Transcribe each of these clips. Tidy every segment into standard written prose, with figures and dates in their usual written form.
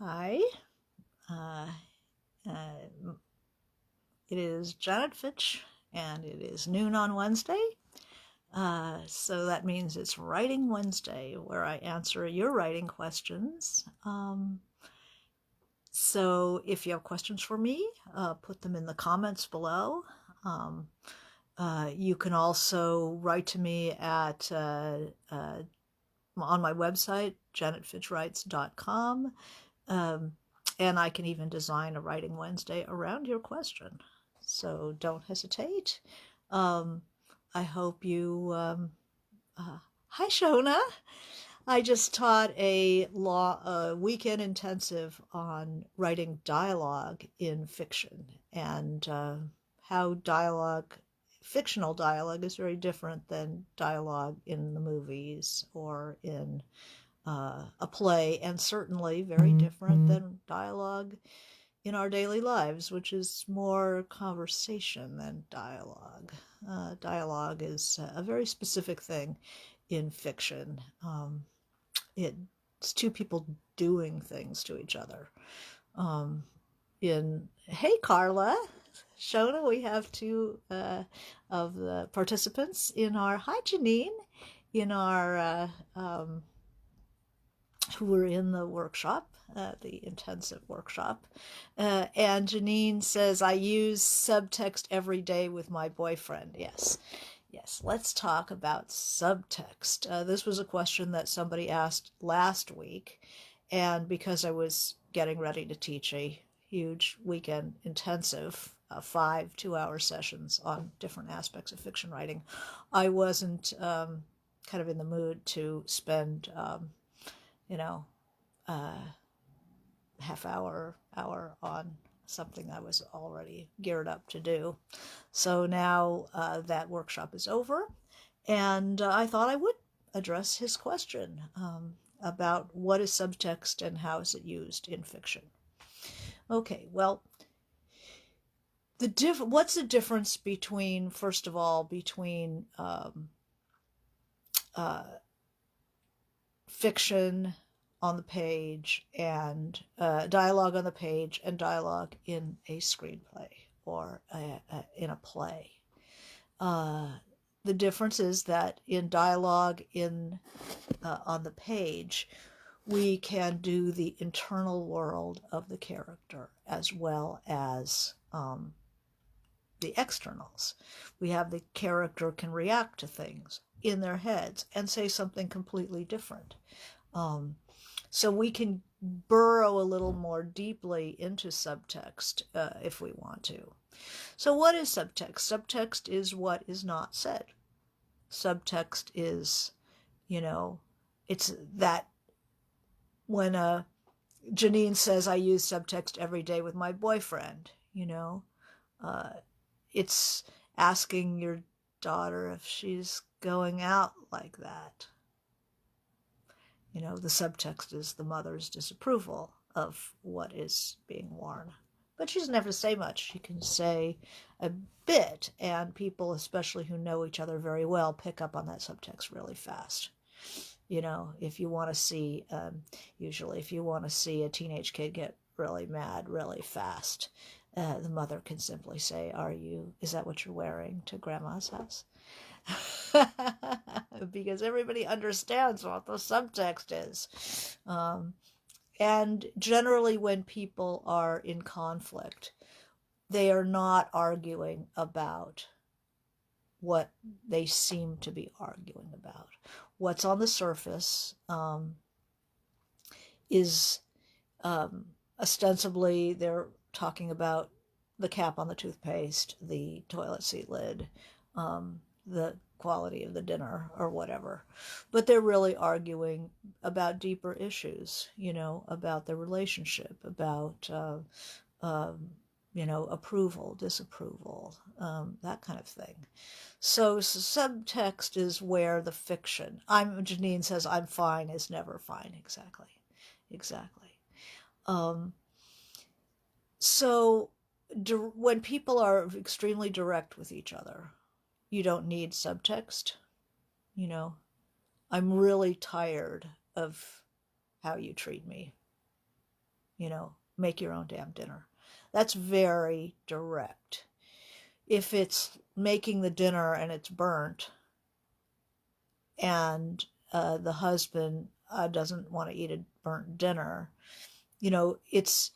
Hi. Uh, uh, it is Janet Fitch, and it is noon on Wednesday. So that means it's Writing Wednesday, where I answer your writing questions. So if you have questions for me, put them in the comments below. Um, you can also write to me at on my website, janetfitchwrites.com. And I can even design a Writing Wednesday around your question. So don't hesitate. Um, I hope you. Hi, Shona. I just taught a weekend intensive on writing dialogue in fiction and how fictional dialogue is very different than dialogue in the movies or in a play, and certainly very different than dialogue in our daily lives, which is more conversation than dialogue. Dialogue is a very specific thing in fiction. It's two people doing things to each other. Hey, Carla, Shona, we have two of the participants in our, hi, Janine, in our who were in the workshop, the intensive workshop. And Janine says, I use subtext every day with my boyfriend. Yes. Yes, let's talk about subtext. This was a question that somebody asked last week. And because I was getting ready to teach a huge weekend intensive, 5 2-hour sessions on different aspects of fiction writing, I wasn't kind of in the mood to spend you know, half hour on something I was already geared up to do. So now that workshop is over, and I thought I would address his question about what is subtext and how is it used in fiction. Okay, well, what's the difference between, first of all, between fiction on the page and dialogue on the page and dialogue in a screenplay or in a play? The difference is that in dialogue on the page, we can do the internal world of the character as well as the externals. We have the character can react to things in their heads and say something completely different. So we can burrow a little more deeply into subtext if we want to. So what is subtext? Subtext is what is not said. Subtext is, it's that when Janine says, I use subtext every day with my boyfriend, it's asking your daughter if she's going out like that. The subtext is the mother's disapproval of what is being worn. But she doesn't have to say much. She can say a bit, and people, especially who know each other very well, pick up on that subtext really fast. If you want to see, usually if you want to see a teenage kid get really mad really fast, the mother can simply say, is that what you're wearing to grandma's house? Because everybody understands what the subtext is. And generally when people are in conflict, they are not arguing about what they seem to be arguing about. What's on the surface is ostensibly they're talking about the cap on the toothpaste, the toilet seat lid, the quality of the dinner or whatever. But they're really arguing about deeper issues, about the relationship, about, approval, disapproval, that kind of thing. So subtext is where the fiction, Janine says, I'm fine is never fine. Exactly. So when people are extremely direct with each other, you don't need subtext. I'm really tired of how you treat me. make your own damn dinner. That's very direct. If it's making the dinner and it's burnt, and the husband doesn't want to eat a burnt dinner, it's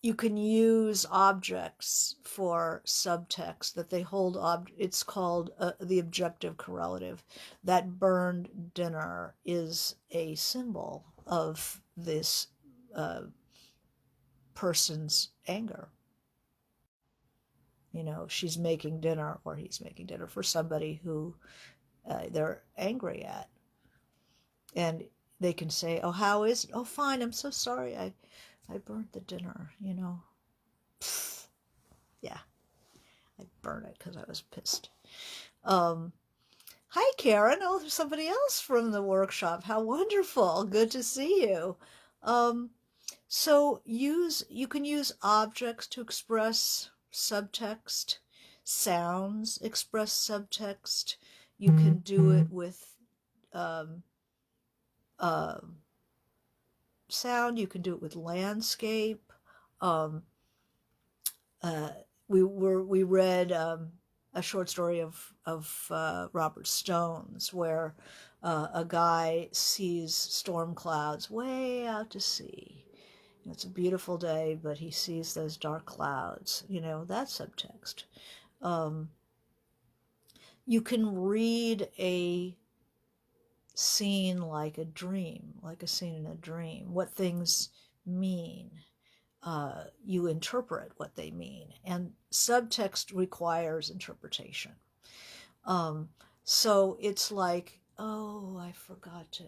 you can use objects for subtext that they hold. It's called the objective correlative. That burned dinner is a symbol of this person's anger. She's making dinner, or he's making dinner for somebody who they're angry at. And they can say, oh, how is it? Oh, fine, I'm so sorry. I burnt the dinner, Pfft. Yeah, I burned it because I was pissed. Hi, Karen. Oh, there's somebody else from the workshop. How wonderful. Good to see you. So you can use objects to express subtext. Sounds express subtext. You can do it with sound. You can do it with landscape. We read a short story of Robert Stone's, where a guy sees storm clouds way out to sea. It's a beautiful day, but he sees those dark clouds. That's subtext. You can read a scene like a dream, like a scene in a dream, what things mean. You interpret what they mean, and subtext requires interpretation. So it's like, oh, I forgot to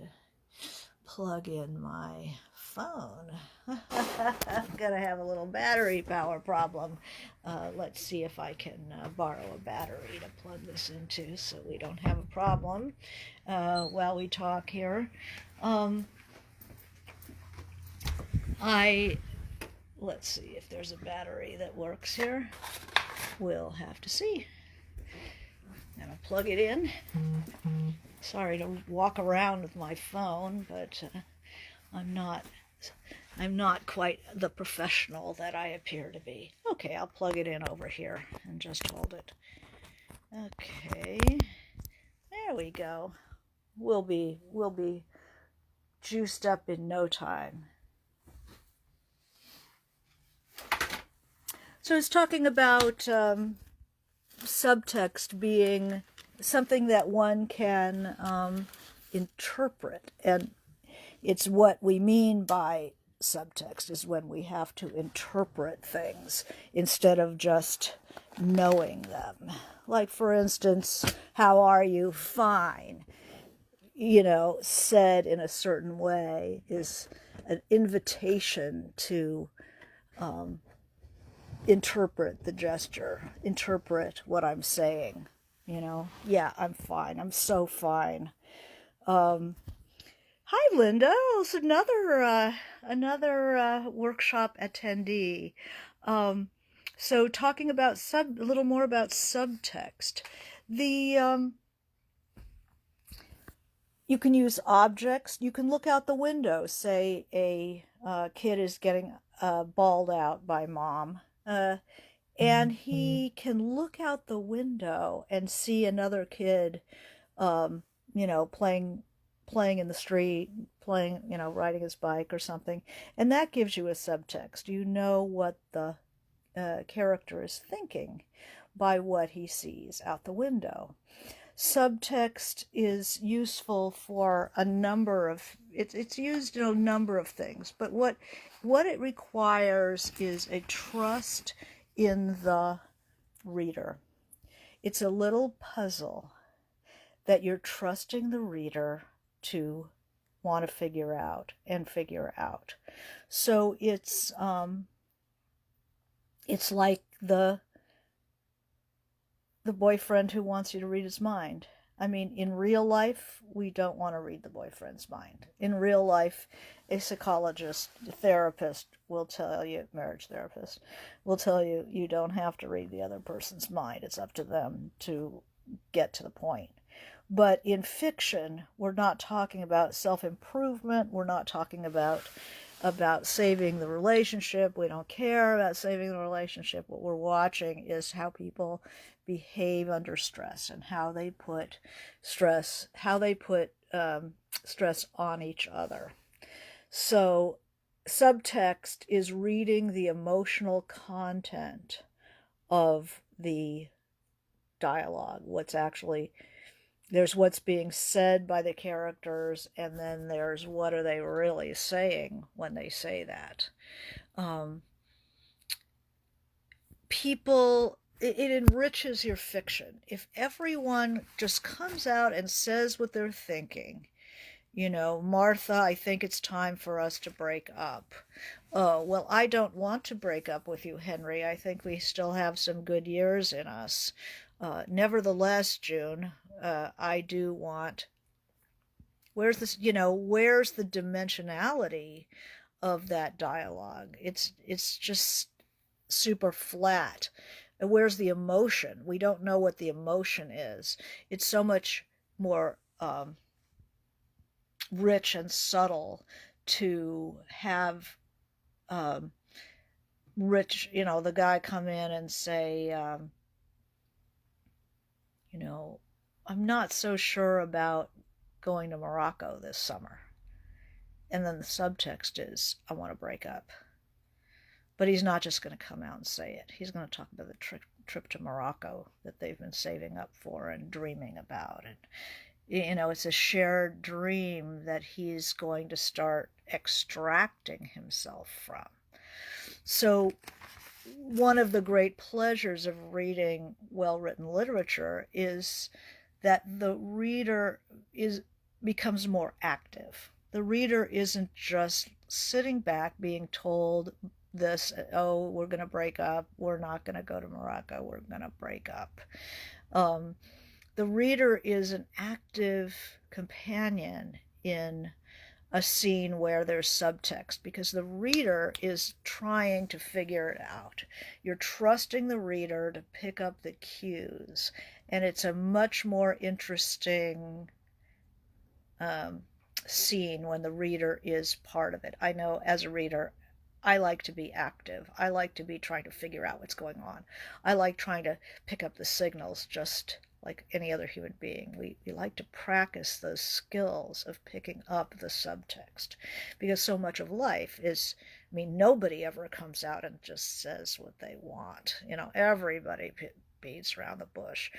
plug in my phone. I'm gonna have a little battery power problem. Let's see if I can borrow a battery to plug this into so we don't have a problem while we talk here. Let's see if there's a battery that works here. We'll have to see. I'm gonna plug it in. Sorry to walk around with my phone, but I'm not quite the professional that I appear to be. Okay, I'll plug it in over here and just hold it. Okay, there we go. We'll be juiced up in no time. So it's talking about subtext being something that one can interpret, and it's what we mean by subtext is when we have to interpret things instead of just knowing them. Like, for instance, how are you? Fine. Said in a certain way is an invitation to interpret the gesture, interpret what I'm saying. Yeah, I'm fine. I'm so fine. Hi, Linda. Oh, it's another workshop attendee. So talking about a little more about subtext. You can use objects. You can look out the window. Say a kid is getting bawled out by mom. And he can look out the window and see another kid, playing in the street, riding his bike or something. And that gives you a subtext. You know what the character is thinking by what he sees out the window. Subtext is useful for a number of, it's used in a number of things, but what it requires is a trust in the reader. It's a little puzzle that you're trusting the reader to want to figure out. So it's like the boyfriend who wants you to read his mind. I mean, in real life, we don't want to read the boyfriend's mind. In real life, a psychologist, a therapist will tell you, marriage therapist, will tell you, you don't have to read the other person's mind. It's up to them to get to the point. But in fiction, we're not talking about self-improvement. We're not talking about about saving the relationship. We don't care about saving the relationship. What we're watching is how people behave under stress and how they put stress on each other. So subtext is reading the emotional content of the dialogue. There's what's being said by the characters, and then there's what are they really saying when they say that. It enriches your fiction. If everyone just comes out and says what they're thinking, Martha, I think it's time for us to break up. Oh, well, I don't want to break up with you, Henry. I think we still have some good years in us. Nevertheless, June, I do want. Where's the dimensionality of that dialogue? It's just super flat. And where's the emotion? We don't know what the emotion is. It's so much more rich and subtle to have the guy come in and say, I'm not so sure about going to Morocco this summer. And then the subtext is, I want to break up. But he's not just going to come out and say it. He's going to talk about the trip to Morocco that they've been saving up for and dreaming about. And, it's a shared dream that he's going to start extracting himself from. So one of the great pleasures of reading well-written literature is that the reader becomes more active. The reader isn't just sitting back being told this, oh, we're going to break up, we're not going to go to Morocco, we're going to break up. The reader is an active companion in a scene where there's subtext because the reader is trying to figure it out. You're trusting the reader to pick up the cues, and it's a much more interesting scene when the reader is part of it. I know as a reader, I like to be active. I like to be trying to figure out what's going on. I like trying to pick up the signals just like any other human being. We like to practice those skills of picking up the subtext because so much of life is, nobody ever comes out and just says what they want. Everybody beats around the bush.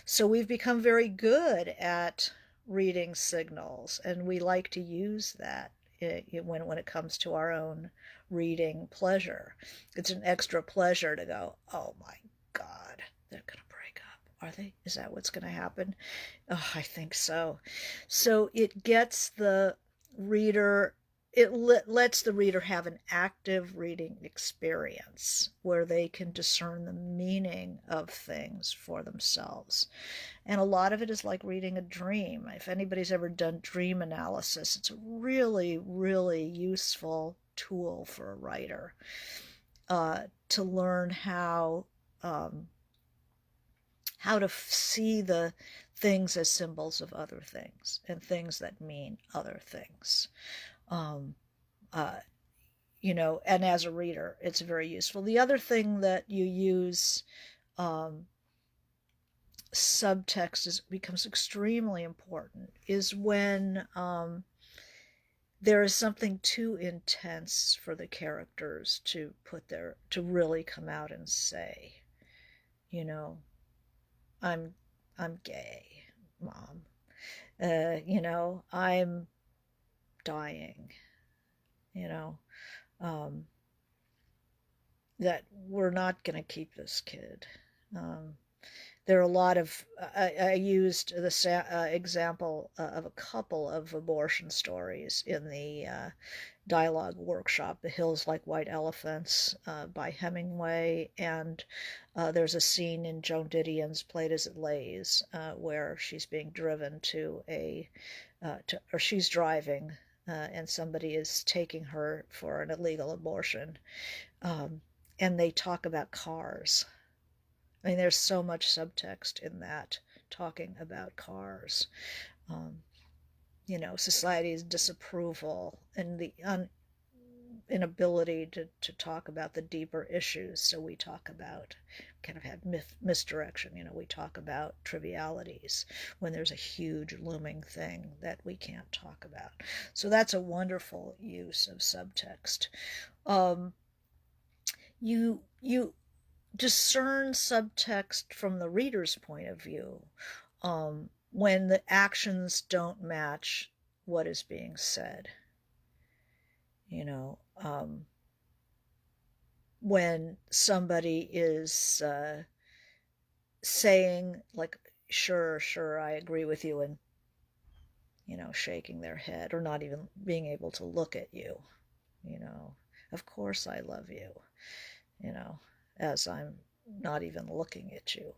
So we've become very good at reading signals, and we like to use that when it comes to our own reading pleasure. It's an extra pleasure to go, oh my God, they're going to break up. Are they? Is that what's going to happen? Oh, I think so. So it gets the reader, it lets the reader have an active reading experience where they can discern the meaning of things for themselves. And a lot of it is like reading a dream. If anybody's ever done dream analysis, it's a really, really useful tool for a writer to learn how to see the things as symbols of other things and things that mean other things. And as a reader, it's very useful. The other thing that you use subtext becomes extremely important is when there is something too intense for the characters to really come out and say, I'm gay, Mom. I'm dying. That we're not going to keep this kid. There are a lot of, I used the example of a couple of abortion stories in the dialogue workshop, The Hills Like White Elephants by Hemingway, and there's a scene in Joan Didion's Played As It Lays where she's being driven or she's driving and somebody is taking her for an illegal abortion, and they talk about cars. There's so much subtext in that, talking about cars. Society's disapproval and inability to talk about the deeper issues. So we talk about, kind of have misdirection. We talk about trivialities when there's a huge looming thing that we can't talk about. So that's a wonderful use of subtext. You discern subtext from the reader's point of view when the actions don't match what is being said. When somebody is saying, like, sure, I agree with you, and shaking their head, or not even being able to look at you, of course I love you, as I'm not even looking at you.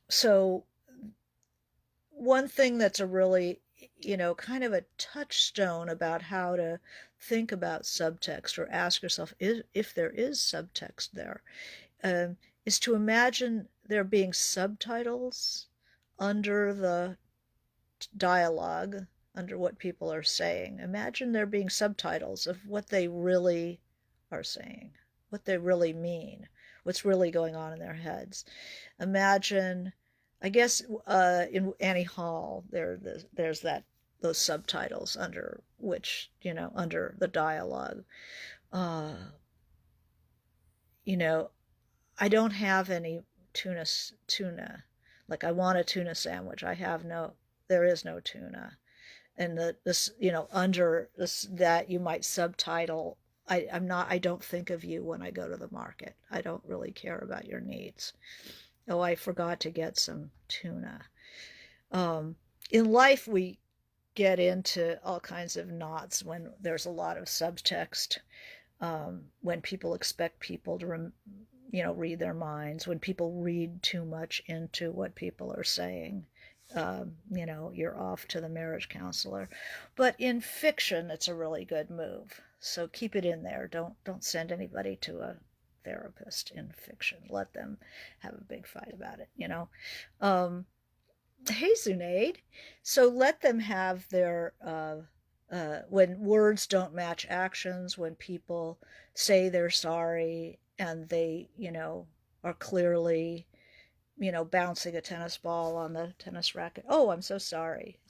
So one thing that's a really, kind of a touchstone about how to think about subtext, or ask yourself if there is subtext there, is to imagine there being subtitles under the dialogue, under what people are saying. Imagine there being subtitles of what they really are saying, what they really mean, what's really going on in their heads. Imagine, I guess, in Annie Hall, there's those subtitles under which, under the dialogue. I don't have any tuna. Like, I want a tuna sandwich. There is no tuna. And this, under this, that you might subtitle, I don't think of you when I go to the market. I don't really care about your needs. Oh, I forgot to get some tuna. In life, we get into all kinds of knots when there's a lot of subtext, when people expect people to read their minds, when people read too much into what people are saying. You're off to the marriage counselor. But in fiction, it's a really good move. So keep it in there. Don't send anybody to a therapist in fiction. Let them have a big fight about it, Hey, Zunaid. So let them have their, when words don't match actions, when people say they're sorry and they, are clearly, bouncing a tennis ball on the tennis racket. Oh, I'm so sorry.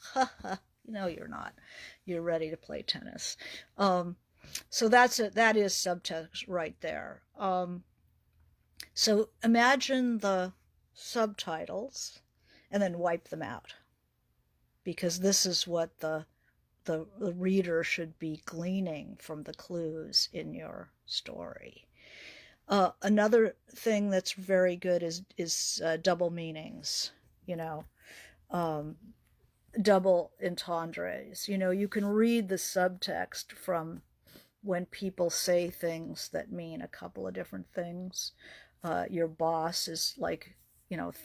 No, you're not. You're ready to play tennis. So that is subtext right there. So imagine the subtitles and then wipe them out, because this is what the reader should be gleaning from the clues in your story. Another thing that's very good is double meanings, double entendres. You can read the subtext from when people say things that mean a couple of different things. Your boss is, like,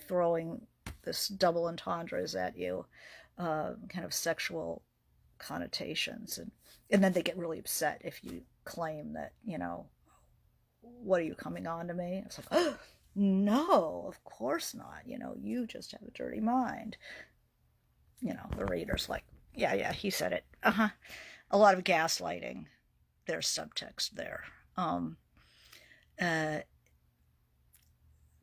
throwing this double entendres at you, kind of sexual connotations, and then they get really upset if you claim that, what are you coming on to me? It's like, oh, no, of course not. You just have a dirty mind. The reader's like, yeah, he said it. A lot of gaslighting. There's subtext there.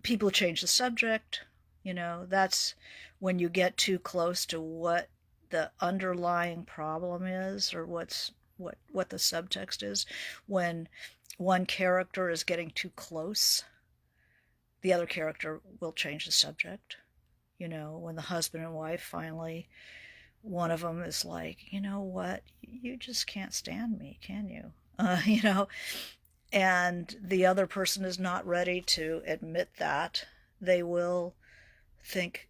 People change the subject. That's when you get too close to what the underlying problem is, or what the subtext is. When one character is getting too close, the other character will change the subject. When the husband and wife finally, one of them is like, you know what, you just can't stand me, can you? And the other person is not ready to admit that. They will think,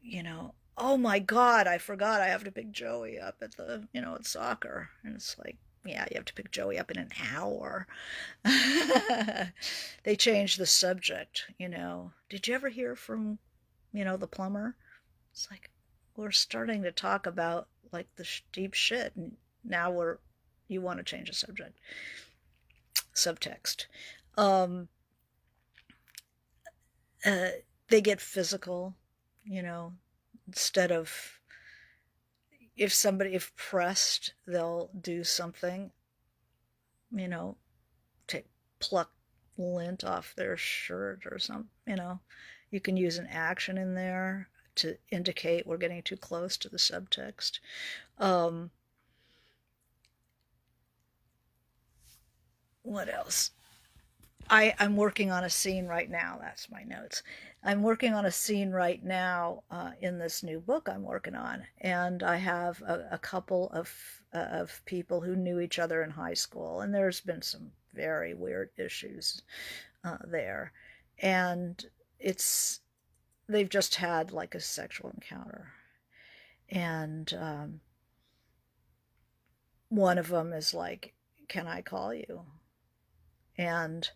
oh my God, I forgot I have to pick Joey up at at soccer. And it's like, yeah, you have to pick Joey up in an hour. They change the subject, Did you ever hear from, the plumber? It's like, we're starting to talk about, like, the deep shit, and now you want to change the subject. Subtext. They get physical, instead of, if pressed, they'll do something, you know, take pluck lint off their shirt or something, you can use an action in there to indicate we're getting too close to the subtext. What else? I'm working on a scene right now. That's my notes. I'm working on a scene right now in this new book I'm working on, and I have a couple of people who knew each other in high school, and there's been some very weird issues there, and they've just had like a sexual encounter, and one of them is like, "Can I call you?" And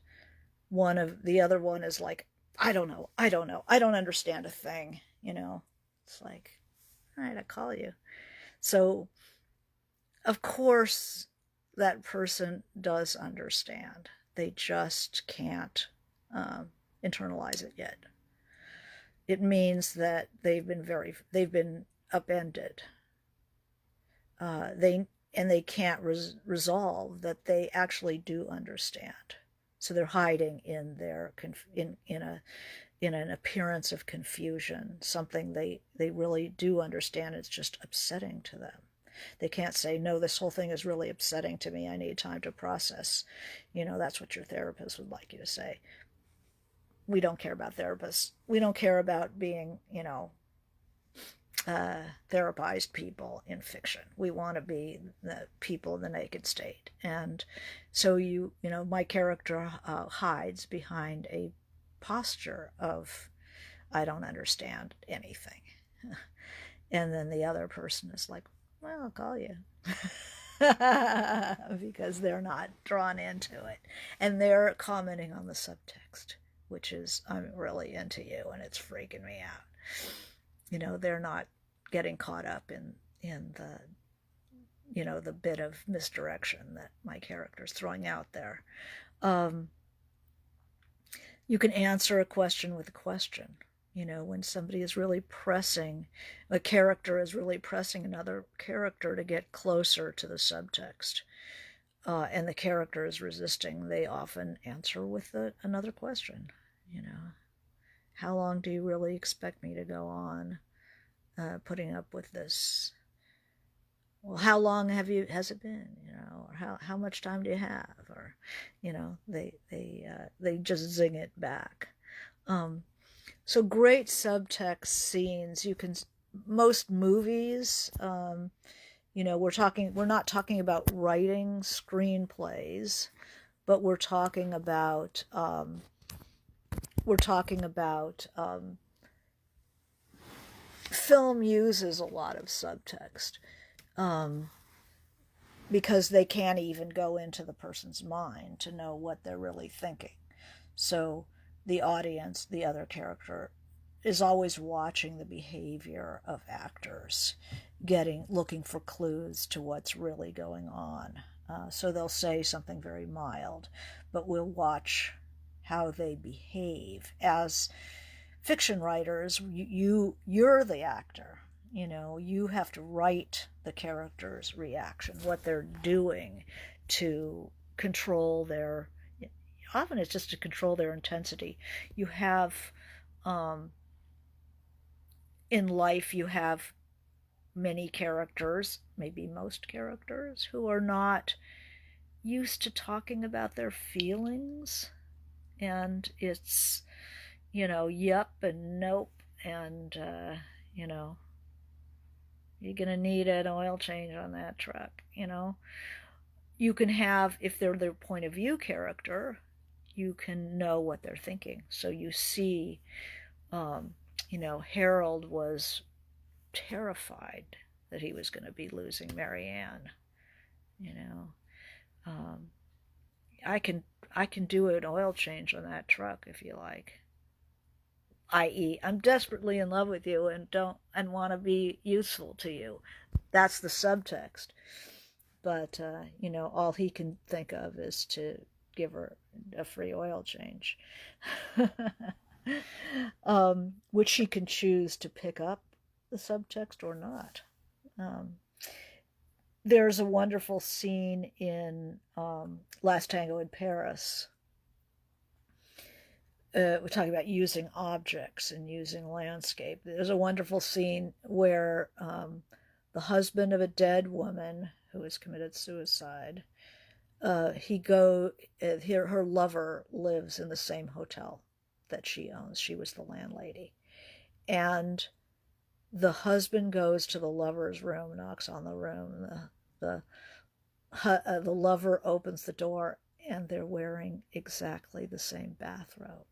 the other one is like, I don't know, I don't understand a thing. It's like, all right, I call you. So of course that person does understand, they just can't internalize it yet. It means that they've been upended. They can't resolve that they actually do understand. So they're hiding in an appearance of confusion, something they really do understand. It's just upsetting to them. They can't say, no, this whole thing is really upsetting to me, I need time to process. That's what your therapist would like you to say. We don't care about therapists. We don't care about being, therapized people in fiction. We want to be the people in the naked state. And so my character hides behind a posture of, I don't understand anything. And then the other person is like, well, I'll call you. Because they're not drawn into it. And they're commenting on the subtext, which is, I'm really into you and it's freaking me out. They're not getting caught up in the bit of misdirection that my character's throwing out there. You can answer a question with a question. When somebody is really pressing, a character is really pressing another character to get closer to the subtext, and the character is resisting, they often answer with another question. How long do you really expect me to go on putting up with this? Well, how long has it been? Or how much time do you have? Or, they just zing it back. So great subtext scenes. Most movies, we're not talking about writing screenplays, but we're talking about film uses a lot of subtext, because they can't even go into the person's mind to know what they're really thinking. So the audience, the other character, is always watching the behavior of actors, looking for clues to what's really going on. So they'll say something very mild, but we'll watch how they behave. As fiction writers, you're the actor. You have to write the character's reaction, what they're doing to control their, often it's just to control their intensity. You have, in life, you have many characters, maybe most characters, who are not used to talking about their feelings. And it's, yep and nope, and, you're going to need an oil change on that truck. You can have, if they're their point of view character, you can know what they're thinking. So you see, Harold was terrified that he was going to be losing Marianne. I can do an oil change on that truck if you like. I.e., I'm desperately in love with you and want to be useful to you. That's the subtext. But all he can think of is to give her a free oil change, which she can choose to pick up the subtext or not. there's a wonderful scene in Last Tango in Paris. We're talking about using objects and using landscape. There's a wonderful scene where the husband of a dead woman who has committed suicide, her lover lives in the same hotel that she owns. She was the landlady. And the husband goes to the lover's room, knocks on the room. The, the lover opens the door, and they're wearing exactly the same bathrobe.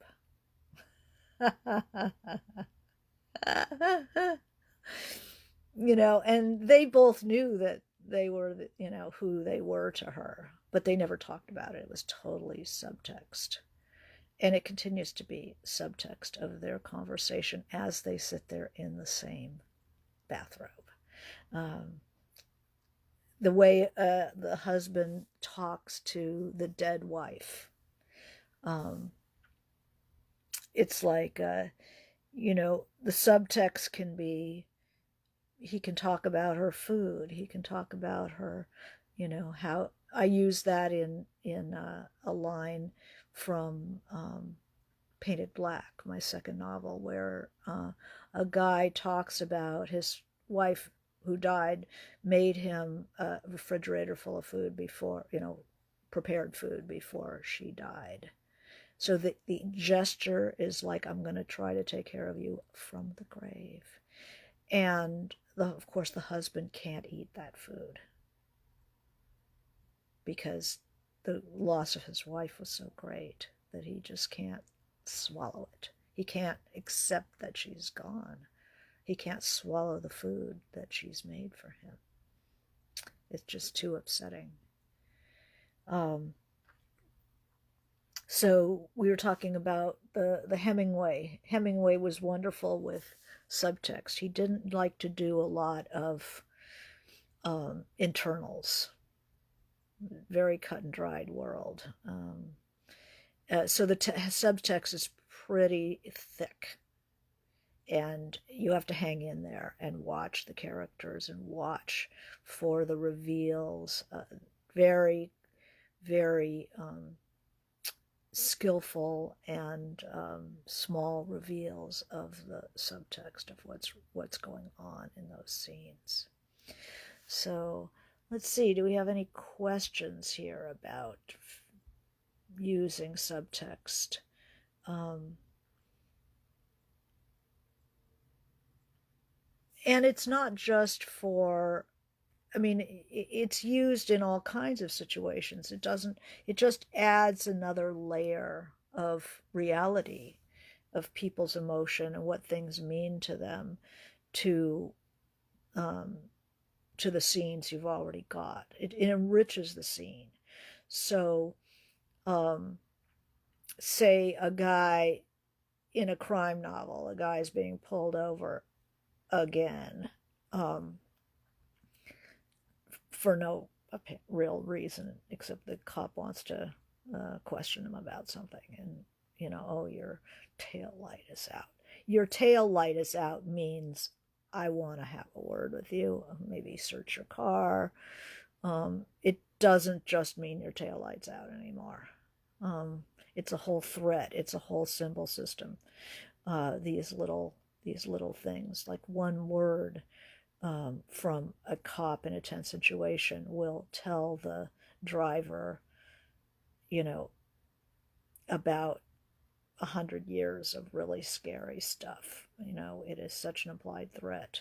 And they both knew that they were, who they were to her, but they never talked about it. It was totally subtext. And it continues to be subtext of their conversation as they sit there in the same bathrobe. Um, the way the husband talks to the dead wife, um, it's like, the subtext can be, he can talk about her food. He can talk about her, how I use that in a line from Painted Black, my second novel, where a guy talks about his wife who died made him a refrigerator full of food before, prepared food before she died. So the gesture is like, I'm going to try to take care of you from the grave. And of course, the husband can't eat that food because the loss of his wife was so great that he just can't swallow it. He can't accept that she's gone. He can't swallow the food that she's made for him. It's just too upsetting. So we were talking about the Hemingway. Hemingway was wonderful with subtext. He didn't like to do a lot of internals. Very cut and dried world. So the subtext is pretty thick, and you have to hang in there and watch the characters and watch for the reveals. Very, very skillful and small reveals of the subtext of what's going on in those scenes. So let's see, do we have any questions here about using subtext? And it's not just for, it's used in all kinds of situations. It just adds another layer of reality of people's emotion and what things mean to them to the scenes you've already got. It enriches the scene. So, say a guy in a crime novel, a guy's being pulled over again, for no real reason except the cop wants to question him about something, and oh, your tail light is out. Your tail light is out means I want to have a word with you, maybe search your car. It doesn't just mean your tail light's out anymore. It's a whole threat. It's a whole symbol system. These little things, like one word from a cop in a tense situation will tell the driver, about 100 years of really scary stuff. It is such an implied threat.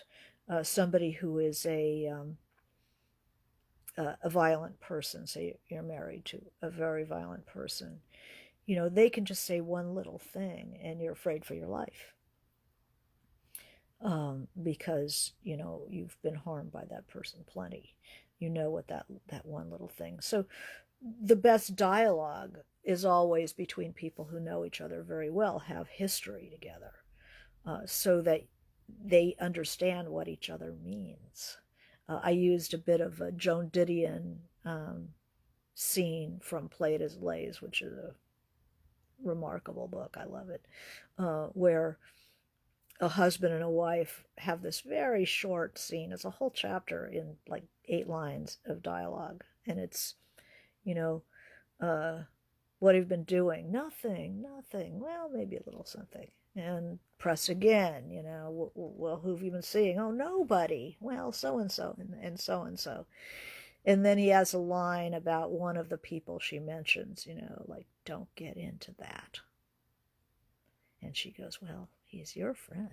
Somebody who is a violent person, say you're married to a very violent person, they can just say one little thing and you're afraid for your life. Because you've been harmed by that person plenty. What that one little thing. So the best dialogue is always between people who know each other very well, have history together, so that they understand what each other means. I used a bit of a Joan Didion scene from Play It As Lays, which is a remarkable book. I love it, where a husband and a wife have this very short scene. It's a whole chapter in like 8 lines of dialogue, and it's, you know, what have you been doing? Nothing. Well, maybe a little something. And press again, well, who have you been seeing? Oh, nobody. Well, so-and-so, and so-and-so. And then he has a line about one of the people she mentions, like, don't get into that. And she goes, well, he's your friend.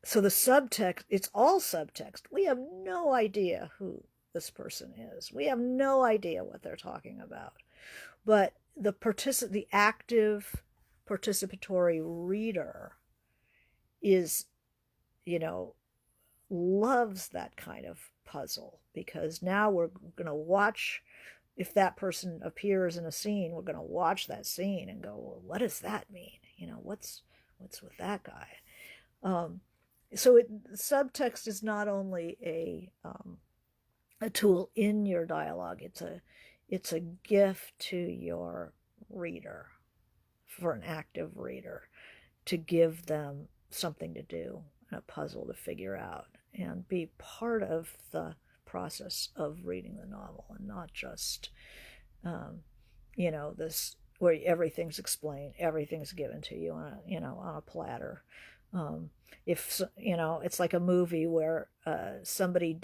So the subtext, it's all subtext. We have no idea who this person is. We have no idea what they're talking about. But the active participatory reader is, loves that kind of puzzle, because now we're going to watch. If that person appears in a scene, we're going to watch that scene and go, well, what does that mean? What's with that guy? So subtext is not only a tool in your dialogue. It's a gift to your reader, for an active reader, to give them something to do, a puzzle to figure out, and be part of the process of reading the novel, and not just this where everything's explained, everything's given to you on a platter. If it's like a movie where somebody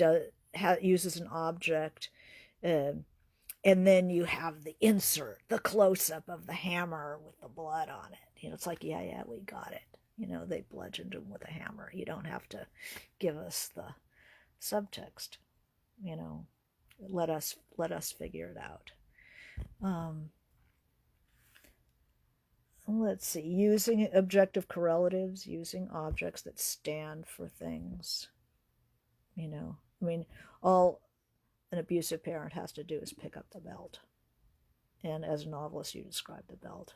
uses an object, and then you have the insert, the close-up of the hammer with the blood on it. It's like, yeah, we got it. They bludgeoned him with a hammer. You don't have to give us the subtext. Let us figure it out. Let's see. Using objective correlatives, using objects that stand for things. All an abusive parent has to do is pick up the belt. And as a novelist, you describe the belt.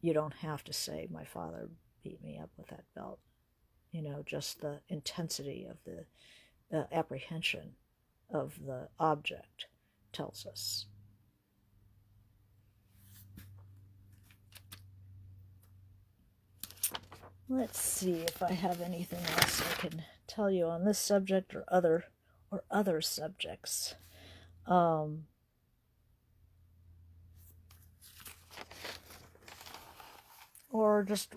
You don't have to say, my father beat me up with that belt. Just the intensity of the apprehension of the object tells us. Let's see if I have anything else I can tell you on this subject or other subjects. Or just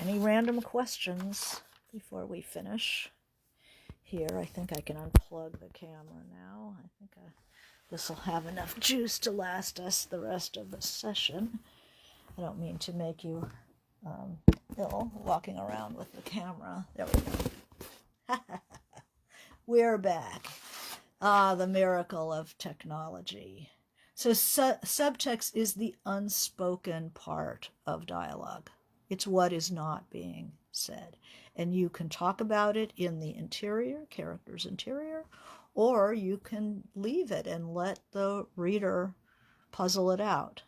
any random questions before we finish. Here, I think I can unplug the camera now. I think this will have enough juice to last us the rest of the session. I don't mean to make you ill walking around with the camera. There we go. We're back. The miracle of technology. So subtext is the unspoken part of dialogue. It's what is not being said. And you can talk about it in the character's interior, or you can leave it and let the reader puzzle it out.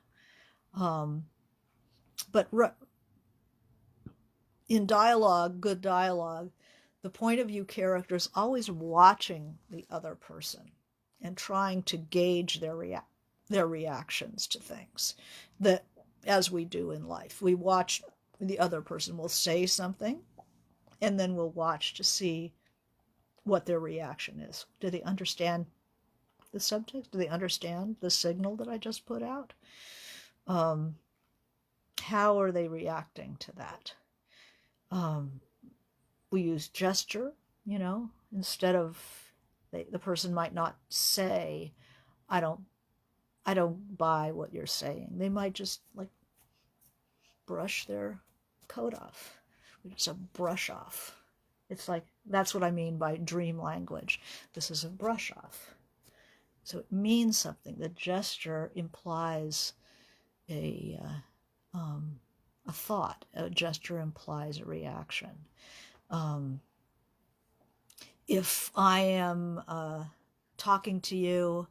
But in dialogue, good dialogue, the point of view character is always watching the other person and trying to gauge their reactions to things, that as we do in life. We watch, the other person will say something, and then we'll watch to see what their reaction is. Do they understand the subtext? Do they understand the signal that I just put out? How are they reacting to that? We use gesture, instead of, the person might not say, I don't buy what you're saying. They might just brush their coat off. It's a brush off. It's like, that's what I mean by dream language. This is a brush off. So it means something. The gesture implies a thought. A gesture implies a reaction. If I am talking to you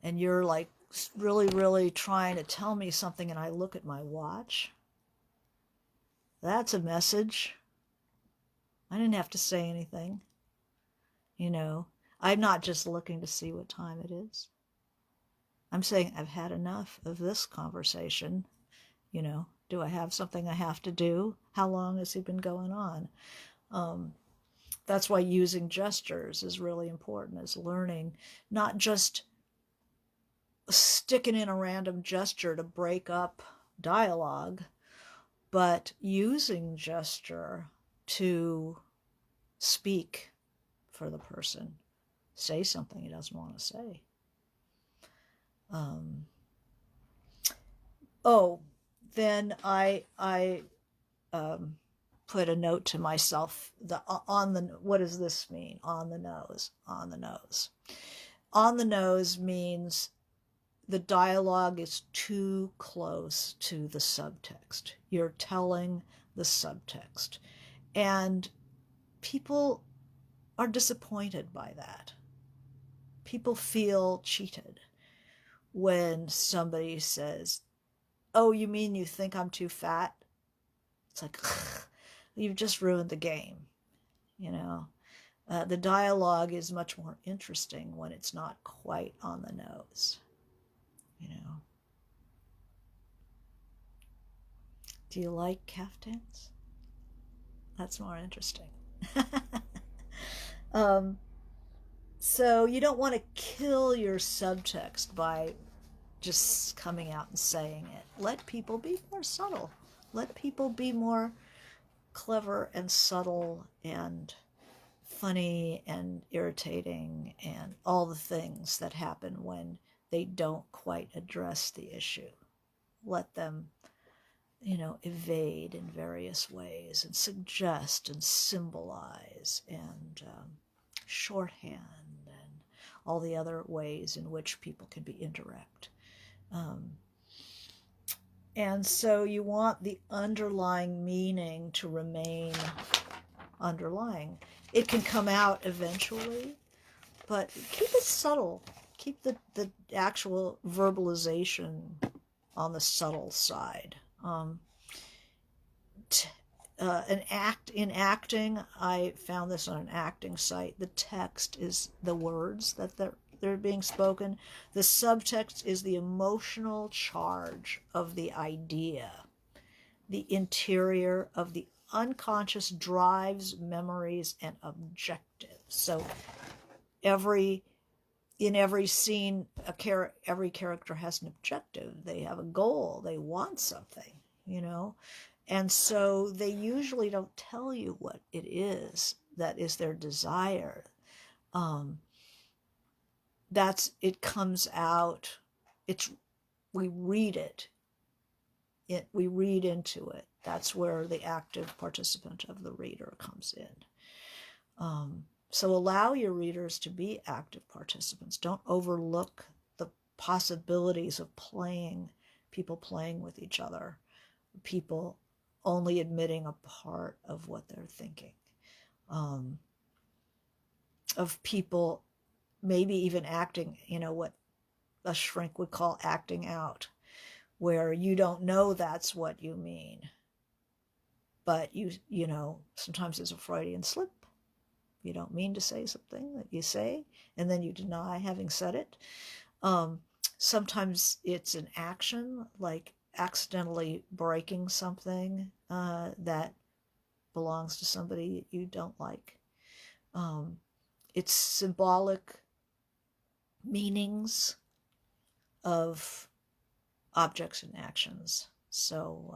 and you're really, really trying to tell me something, and I look at my watch, that's a message. I didn't have to say anything. I'm not just looking to see what time it is. I'm saying I've had enough of this conversation. Do I have something I have to do? How long has it been going on? That's why using gestures is really important, is learning, not just sticking in a random gesture to break up dialogue, but using gesture to speak for the person, say something he doesn't want to say. Then I put a note to myself, what does this mean? On the nose, on the nose. On the nose means the dialogue is too close to the subtext. You're telling the subtext. And people are disappointed by that. People feel cheated when somebody says, "Oh, you mean you think I'm too fat?" It's like, you've just ruined the game, you know. The dialogue is much more interesting when it's not quite on the nose, you know. Do you like caftans? That's more interesting. So you don't want to kill your subtext by just coming out and saying it. Let people be more subtle. Let people be more clever and subtle and funny and irritating and all the things that happen when they don't quite address the issue. Let them, evade in various ways and suggest and symbolize and shorthand and all the other ways in which people can be indirect. And so you want the underlying meaning to remain underlying. It can come out eventually, but keep it subtle. Keep the actual verbalization on the subtle side. In acting, I found this on an acting site. The text is the words that they're being spoken. The subtext is the emotional charge of the idea, the interior of the unconscious drives, memories, and objectives. So in every scene, every character has an objective. They have a goal. They want something, And so they usually don't tell you what it is that is their desire. It comes out. We read it. We read into it. That's where the active participant of the reader comes in. So allow your readers to be active participants. Don't overlook the possibilities of people playing with each other, people only admitting a part of what they're thinking, of people maybe even acting, what a shrink would call acting out, where you don't know that's what you mean, but sometimes it's a Freudian slip. You don't mean to say something that you say, and then you deny having said it. Sometimes it's an action, like accidentally breaking something that belongs to somebody you don't like. It's symbolic meanings of objects and actions. So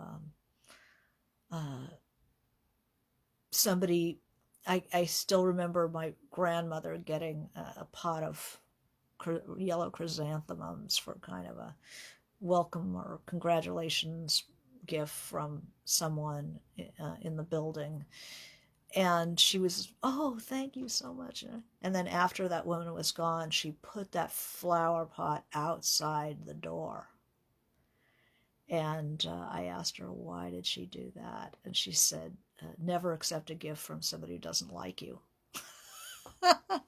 I still remember my grandmother getting a pot of yellow chrysanthemums for kind of a welcome or congratulations gift from someone in the building. And she was, "Oh, thank you so much." And then after that woman was gone, she put that flower pot outside the door. And I asked her, why did she do that? And she said, never accept a gift from somebody who doesn't like you. That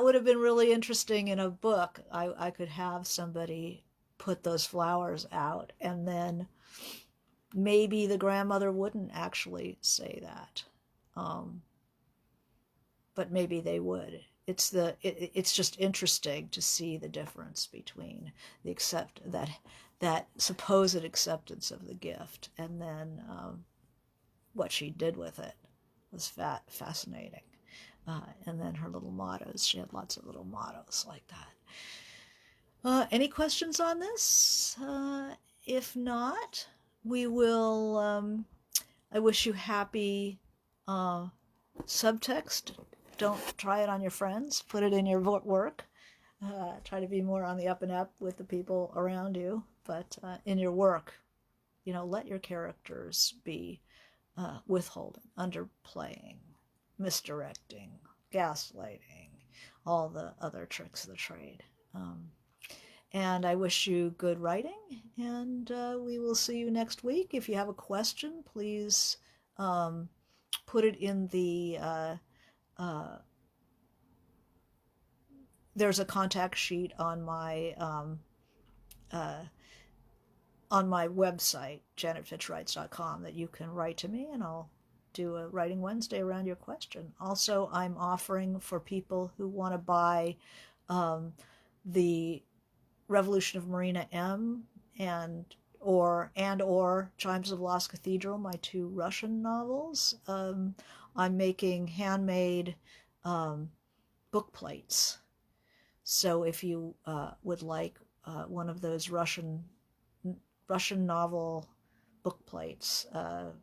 would have been really interesting in a book. I could have somebody put those flowers out, and then maybe the grandmother wouldn't actually say that. But maybe they would. It's just interesting to see the difference between that supposed acceptance of the gift and then what she did with it. was fascinating. And then her little mottos. She had lots of little mottos like that. Any questions on this? If not, we will. I wish you happy subtext. Don't try it on your friends. Put it in your work. Try to be more on the up and up with the people around you. But in your work, let your characters be withholding, underplaying, misdirecting, gaslighting, all the other tricks of the trade. And I wish you good writing, and we will see you next week. If you have a question, please put it in the there's a contact sheet on my website, janetfitchwrites.com, that you can write to me, and I'll do a Writing Wednesday around your question. Also, I'm offering for people who want to buy the Revolution of Marina M and or Chimes of Lost Cathedral, my 2 Russian novels. I'm making handmade book plates. So if you would like one of those Russian novel book plates,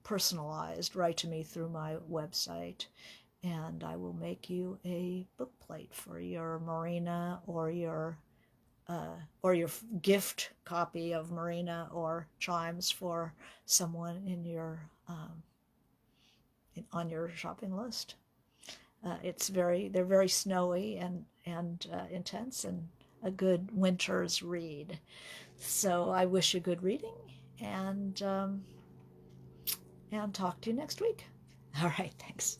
personalized, write to me through my website, and I will make you a book plate for your Marina or your gift copy of Marina or Chimes for someone in your on your shopping list. They're very snowy and intense, and a good winter's read. So I wish you good reading, and talk to you next week. All right, thanks.